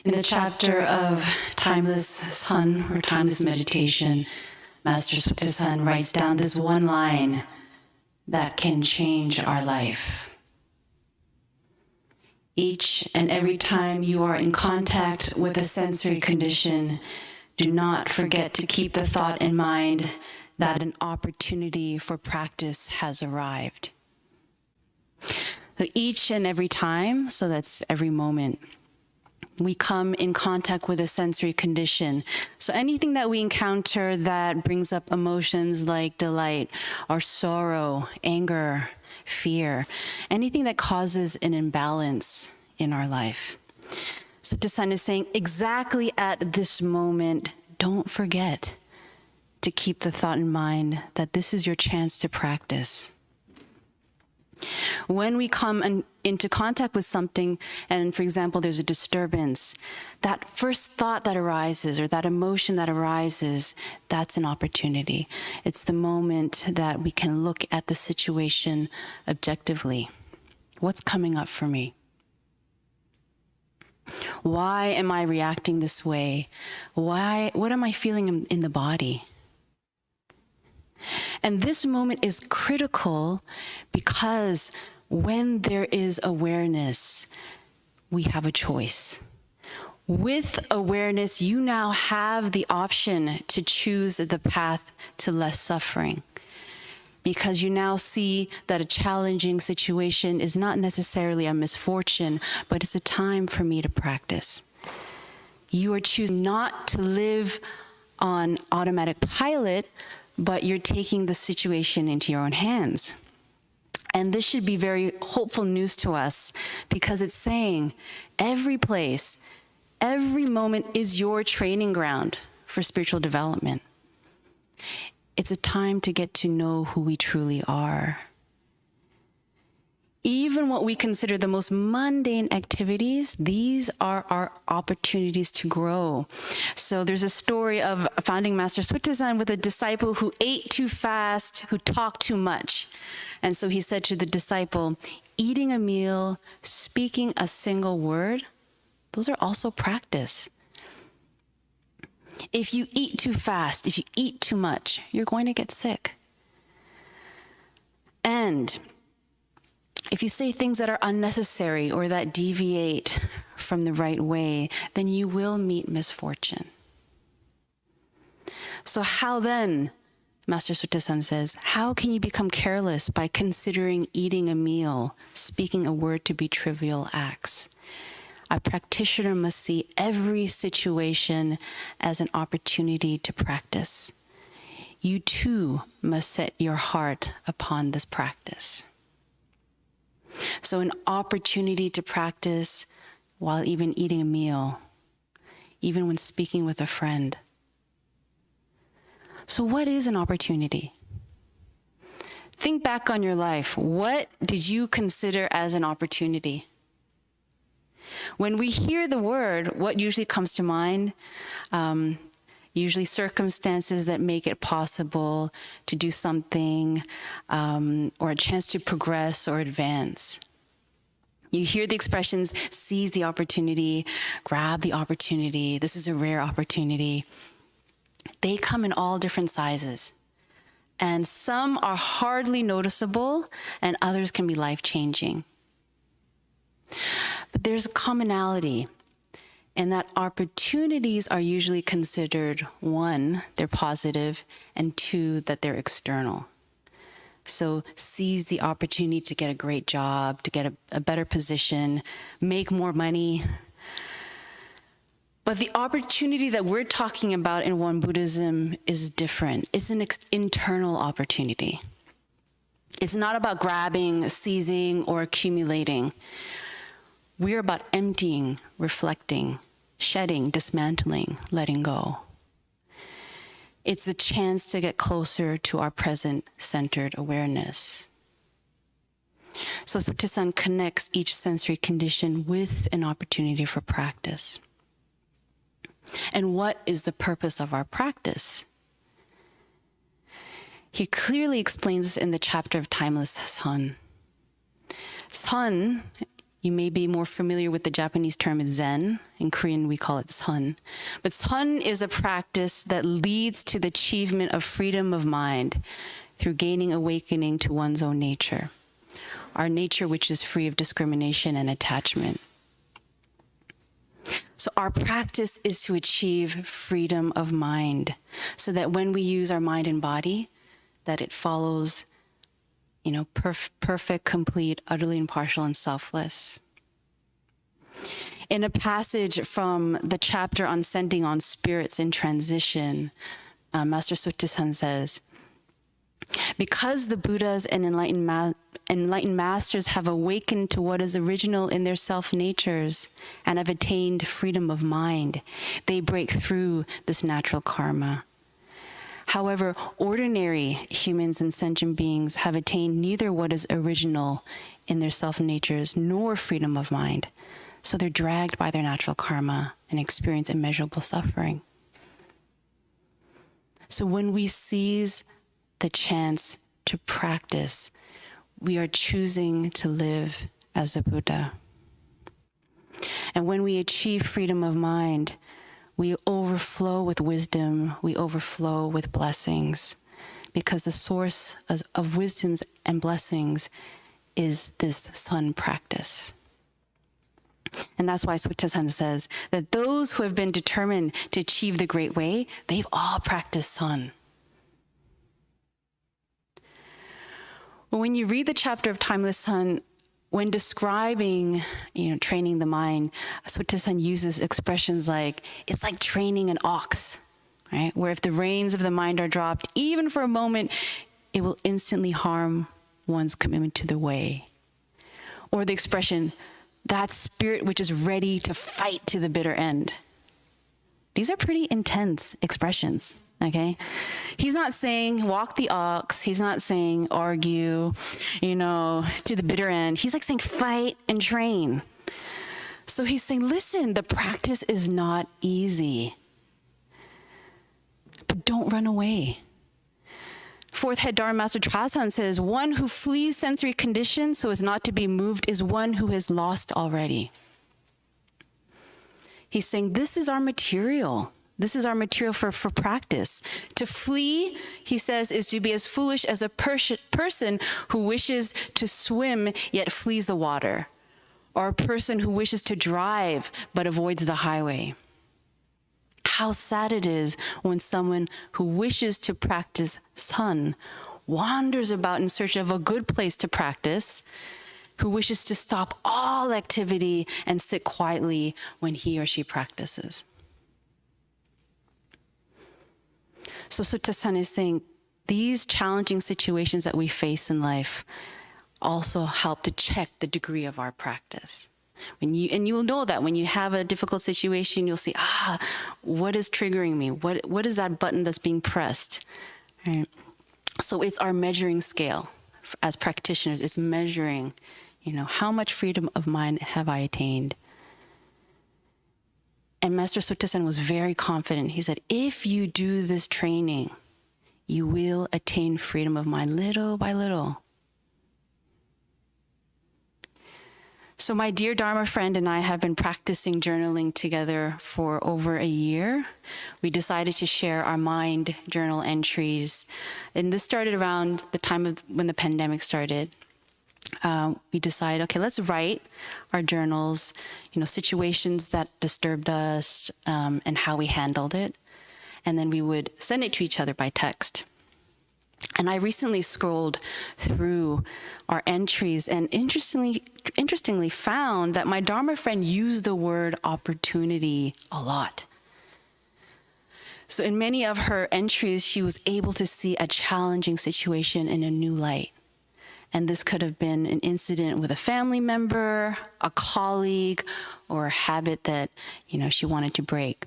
In the chapter of Timeless Sun or Timeless Meditation, Master Sutta writes down this one line that can change our life. Each and every time you are in contact with a sensory condition, do not forget to keep the thought in mind that an opportunity for practice has arrived. So each and every time, so that's every moment, we come in contact with a sensory condition. So anything that we encounter that brings up emotions like delight or sorrow, anger, fear, anything that causes an imbalance in our life. So Sutta is saying, exactly at this moment, don't forget to keep the thought in mind that this is your chance to practice. When we come into contact with something, and for example, there's a disturbance, that first thought that arises or that emotion that arises, that's an opportunity. It's the moment that we can look at the situation objectively. What's coming up for me? Why am I reacting this way? What am I feeling in the body? And this moment is critical because when there is awareness, we have a choice. With awareness, you now have the option to choose the path to less suffering, because you now see that a challenging situation is not necessarily a misfortune, but it's a time for me to practice. You are choosing not to live on automatic pilot, but you're taking the situation into your own hands. And this should be very hopeful news to us, because it's saying every place, every moment is your training ground for spiritual development. It's a time to get to know who we truly are. Even what we consider the most mundane activities, these are our opportunities to grow. So there's a story of a founding Master Sutta with a disciple who ate too fast, who talked too much. And so he said to the disciple, eating a meal, speaking a single word, those are also practice. If you eat too fast, if you eat too much, you're going to get sick. And if you say things that are unnecessary or that deviate from the right way, then you will meet misfortune. So how then, Master Sutta says, how can you become careless by considering eating a meal, speaking a word to be trivial acts? A practitioner must see every situation as an opportunity to practice. You too must set your heart upon this practice. So an opportunity to practice while even eating a meal, even when speaking with a friend. So what is an opportunity? Think back on your life. What did you consider as an opportunity? When we hear the word, what usually comes to mind? Usually circumstances that make it possible to do something, or a chance to progress or advance. You hear the expressions, seize the opportunity, grab the opportunity, this is a rare opportunity. They come in all different sizes. And some are hardly noticeable, and others can be life-changing. But there's a commonality in that opportunities are usually considered, one, they're positive, and two, that they're external. So seize the opportunity to get a great job, to get a better position, make more money. But the opportunity that we're talking about in Won Buddhism is different. It's an internal opportunity. It's not about grabbing, seizing, or accumulating. We're about emptying, reflecting, shedding, dismantling, letting go. It's a chance to get closer to our present centered awareness. So Sutta connects each sensory condition with an opportunity for practice. And what is the purpose of our practice? He clearly explains this in the chapter of Timeless Sun. Sun, You may be more familiar with the Japanese term Zen. In Korean, we call it Sun. But Sun is a practice that leads to the achievement of freedom of mind through gaining awakening to one's own nature, our nature which is free of discrimination and attachment. So our practice is to achieve freedom of mind, so that when we use our mind and body, that it follows, perfect, complete, utterly impartial, and selfless. In a passage from the chapter on sending on spirits in transition, Master Sutisan says, because the Buddhas and enlightened masters have awakened to what is original in their self-natures and have attained freedom of mind, they break through this natural karma. However, ordinary humans and sentient beings have attained neither what is original in their self-natures nor freedom of mind, so they're dragged by their natural karma and experience immeasurable suffering. So when we seize the chance to practice, we are choosing to live as a Buddha. And when we achieve freedom of mind, we overflow with wisdom, we overflow with blessings, because the source of wisdoms and blessings is this Sun practice. And that's why Sutisan says that those who have been determined to achieve the Great Way, they've all practiced Sun. Well, when you read the chapter of Timeless Sun, when describing, training the mind, Sutisan uses expressions like, it's like training an ox, right? Where if the reins of the mind are dropped, even for a moment, it will instantly harm one's commitment to the way. Or the expression, that spirit which is ready to fight to the bitter end. These are pretty intense expressions, okay? He's not saying walk the ox. He's not saying argue, to the bitter end. He's like saying fight and train. So he's saying, listen, the practice is not easy, but don't run away. Fourth head Dharma Master Trasan says, one who flees sensory conditions so as not to be moved is one who has lost already. He's saying, this is our material. This is our material for practice. To flee, he says, is to be as foolish as a person who wishes to swim yet flees the water, or a person who wishes to drive but avoids the highway. How sad it is when someone who wishes to practice Sun wanders about in search of a good place to practice, who wishes to stop all activity and sit quietly when he or she practices. So Sutisan is saying these challenging situations that we face in life also help to check the degree of our practice. And you'll know that when you have a difficult situation, you'll see, what is triggering me? What is that button that's being pressed? Right? So it's our measuring scale as practitioners. It's measuring, how much freedom of mind have I attained? And Master Sutisan was very confident. He said, if you do this training, you will attain freedom of mind little by little. So my dear Dharma friend and I have been practicing journaling together for over a year. We decided to share our mind journal entries. And this started around the time of when the pandemic started. We decided, okay, let's write our journals, situations that disturbed us and how we handled it. And then we would send it to each other by text. And I recently scrolled through our entries and interestingly found that my Dharma friend used the word opportunity a lot. So in many of her entries, she was able to see a challenging situation in a new light. And this could have been an incident with a family member, a colleague, or a habit that, she wanted to break.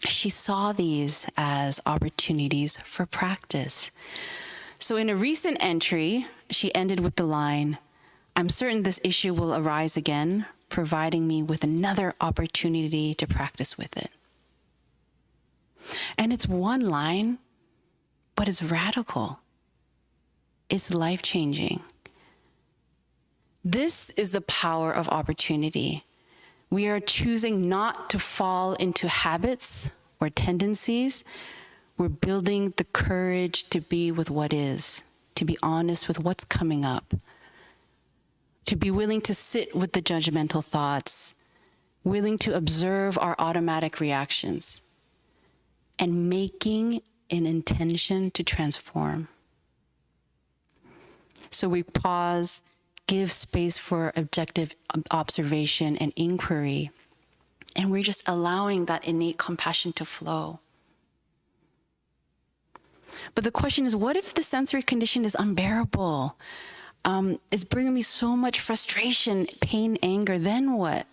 She saw these as opportunities for practice. So in a recent entry, she ended with the line, I'm certain this issue will arise again, providing me with another opportunity to practice with it. And it's one line, but it's radical. It's life-changing. This is the power of opportunity. We are choosing not to fall into habits or tendencies. We're building the courage to be with what is, to be honest with what's coming up, to be willing to sit with the judgmental thoughts, willing to observe our automatic reactions, and making an intention to transform. So we pause, give space for objective observation and inquiry, and we're just allowing that innate compassion to flow. But the question is, what if the sensory condition is unbearable? It's bringing me so much frustration, pain, anger, then what?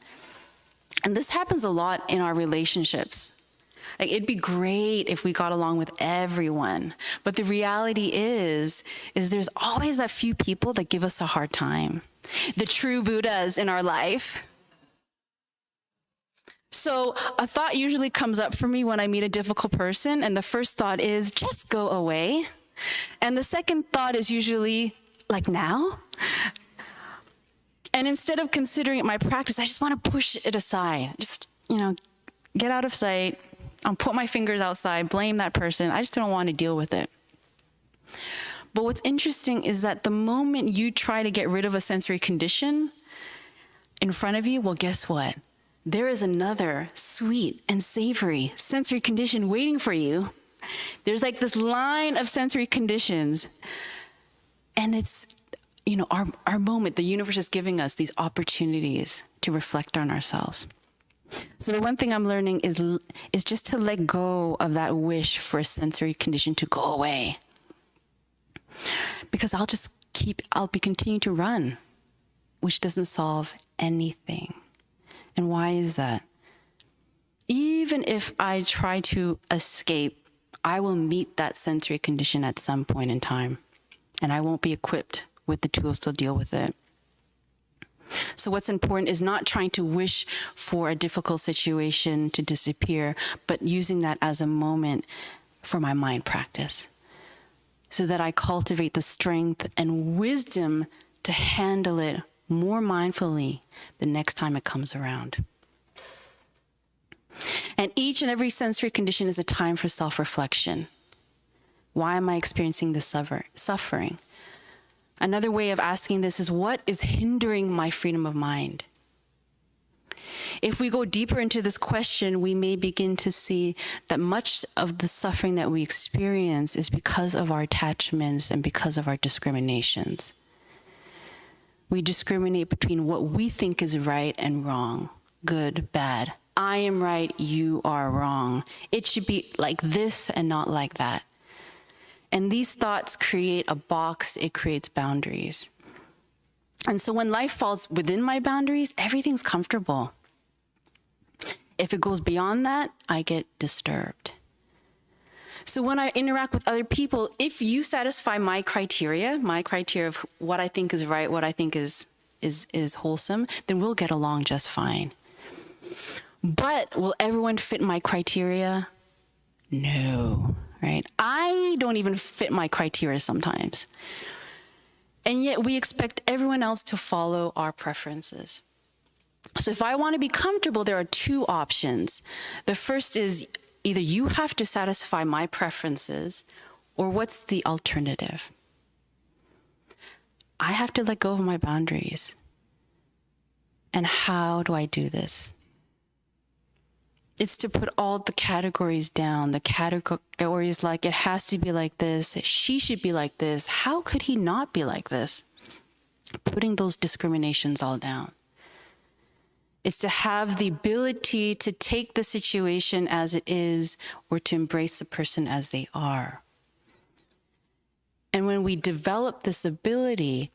And this happens a lot in our relationships. Like, it'd be great if we got along with everyone. But the reality is there's always that few people that give us a hard time. The true Buddhas in our life. So a thought usually comes up for me when I meet a difficult person, and the first thought is, just go away. And the second thought is usually, like, now? And instead of considering it my practice, I just want to push it aside. Just, get out of sight. I'll put my fingers outside, blame that person. I just don't want to deal with it. But what's interesting is that the moment you try to get rid of a sensory condition in front of you, well, guess what? There is another sweet and savory sensory condition waiting for you. There's like this line of sensory conditions. And it's, our moment, the universe is giving us these opportunities to reflect on ourselves. So the one thing I'm learning is just to let go of that wish for a sensory condition to go away. Because I'll be continuing to run, which doesn't solve anything. And why is that? Even if I try to escape, I will meet that sensory condition at some point in time, and I won't be equipped with the tools to deal with it. So what's important is not trying to wish for a difficult situation to disappear, but using that as a moment for my mind practice, so that I cultivate the strength and wisdom to handle it more mindfully the next time it comes around. And each and every sensory condition is a time for self-reflection. Why am I experiencing this suffering? Another way of asking this is, what is hindering my freedom of mind? If we go deeper into this question, we may begin to see that much of the suffering that we experience is because of our attachments and because of our discriminations. We discriminate between what we think is right and wrong, good, bad. I am right, you are wrong. It should be like this and not like that. And these thoughts create a box, it creates boundaries. And so when life falls within my boundaries, everything's comfortable. If it goes beyond that, I get disturbed. So when I interact with other people, if you satisfy my criteria of what I think is right, what I think is wholesome, then we'll get along just fine. But will everyone fit my criteria? No, right? I don't even fit my criteria sometimes. And yet we expect everyone else to follow our preferences. So if I want to be comfortable, there are two options. The first is either you have to satisfy my preferences, or what's the alternative? I have to let go of my boundaries. And how do I do this? It's to put all the categories down. The categories like, it has to be like this, she should be like this, how could he not be like this? Putting those discriminations all down. It's to have the ability to take the situation as it is, or to embrace the person as they are. And when we develop this ability,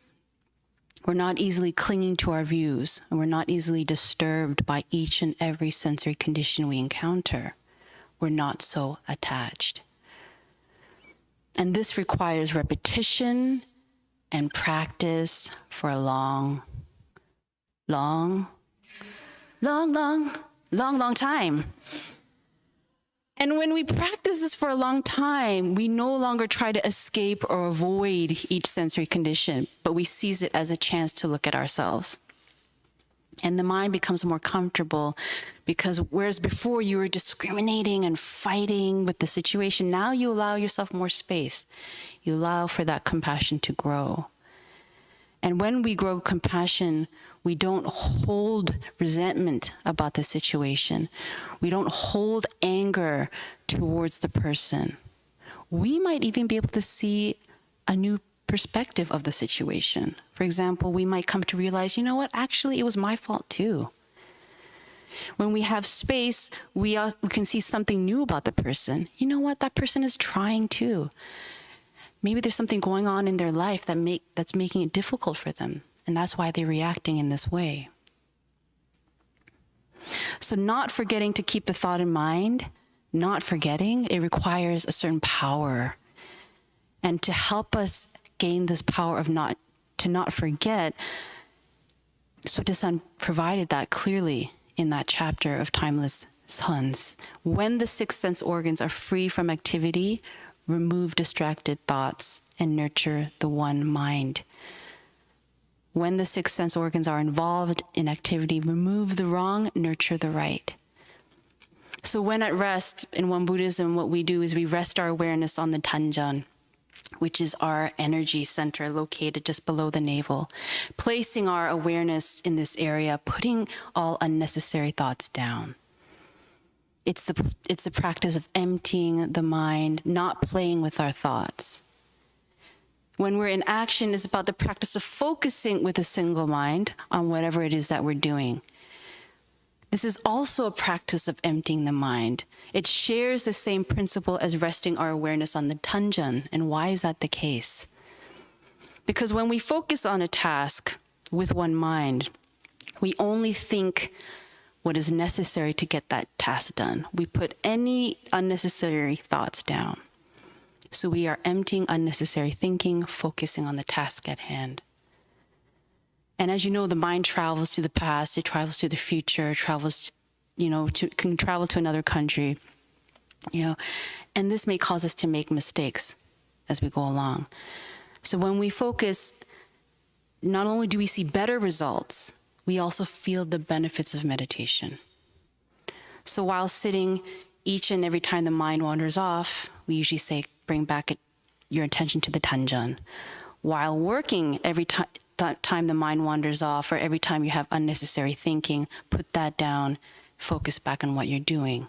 we're not easily clinging to our views, and we're not easily disturbed by each and every sensory condition we encounter. We're not so attached. And this requires repetition and practice for a long time. And when we practice this for a long time, we no longer try to escape or avoid each sensory condition, but we seize it as a chance to look at ourselves. And the mind becomes more comfortable because whereas before you were discriminating and fighting with the situation, now you allow yourself more space. You allow for that compassion to grow. And when we grow compassion, we don't hold resentment about the situation. We don't hold anger towards the person. We might even be able to see a new perspective of the situation. For example, we might come to realize, you know what, actually it was my fault too. When we have space, we can see something new about the person. You know what, that person is trying too. Maybe there's something going on in their life that's making it difficult for them, and that's why they're reacting in this way. So not forgetting to keep the thought in mind, not forgetting, it requires a certain power. And to help us gain this power of not forget, Sotasan provided that clearly in that chapter of Timeless Suns. When the six sense organs are free from activity, remove distracted thoughts and nurture the one mind. When the six sense organs are involved in activity, remove the wrong, nurture the right. So when at rest, in Won Buddhism, what we do is we rest our awareness on the Tanjan, which is our energy center located just below the navel, placing our awareness in this area, putting all unnecessary thoughts down. It's the practice of emptying the mind, not playing with our thoughts. When we're in action, it's about the practice of focusing with a single mind on whatever it is that we're doing. This is also a practice of emptying the mind. It shares the same principle as resting our awareness on the Tanjan. And why is that the case? Because when we focus on a task with one mind, we only think what is necessary to get that task done. We put any unnecessary thoughts down. So we are emptying unnecessary thinking, focusing on the task at hand. And as you know, the mind travels to the past, it travels to the future, can travel to another country, and this may cause us to make mistakes as we go along. So when we focus, not only do we see better results, we also feel the benefits of meditation. So while sitting, each and every time the mind wanders off, we usually say, bring back your attention to the Tanjan. While working, every time the mind wanders off, or every time you have unnecessary thinking, put that down, focus back on what you're doing.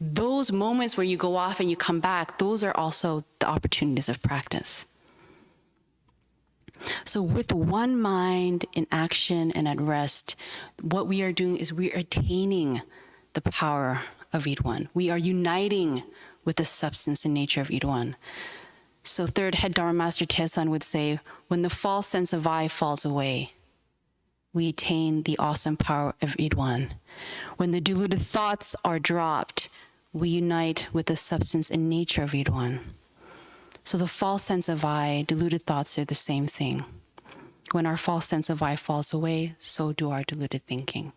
Those moments where you go off and you come back, those are also the opportunities of practice. So with one mind in action and at rest, what we are doing is we are attaining the power of Idwan. We are uniting with the substance and nature of Idwan. So third head Dharma Master Tesan would say, when the false sense of I falls away, we attain the awesome power of Idwan. When the deluded thoughts are dropped, we unite with the substance and nature of Idwan. So the false sense of I, deluded thoughts are the same thing. When our false sense of I falls away, so do our deluded thinking.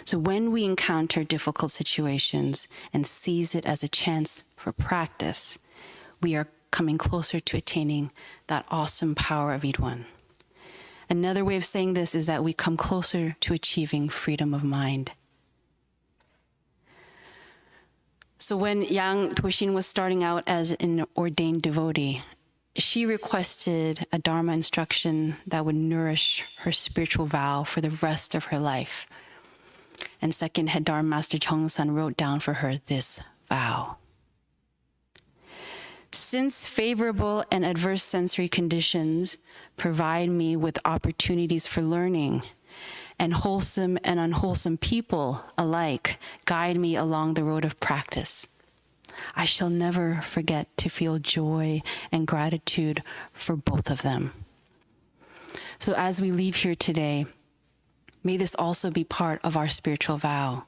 So when we encounter difficult situations and seize it as a chance for practice, we are coming closer to attaining that awesome power of Idwan. Another way of saying this is that we come closer to achieving freedom of mind. So when Yang Tuoshin was starting out as an ordained devotee, she requested a Dharma instruction that would nourish her spiritual vow for the rest of her life. And second head Dharma Master Chongsan wrote down for her this vow. Since favorable and adverse sensory conditions provide me with opportunities for learning, and wholesome and unwholesome people alike guide me along the road of practice, I shall never forget to feel joy and gratitude for both of them. So as we leave here today, may this also be part of our spiritual vow.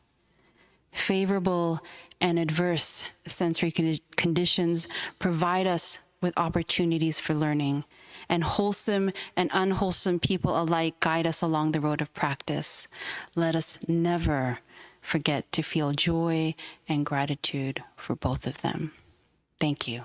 Favorable and adverse sensory conditions provide us with opportunities for learning, and wholesome and unwholesome people alike guide us along the road of practice. Let us never forget to feel joy and gratitude for both of them. Thank you.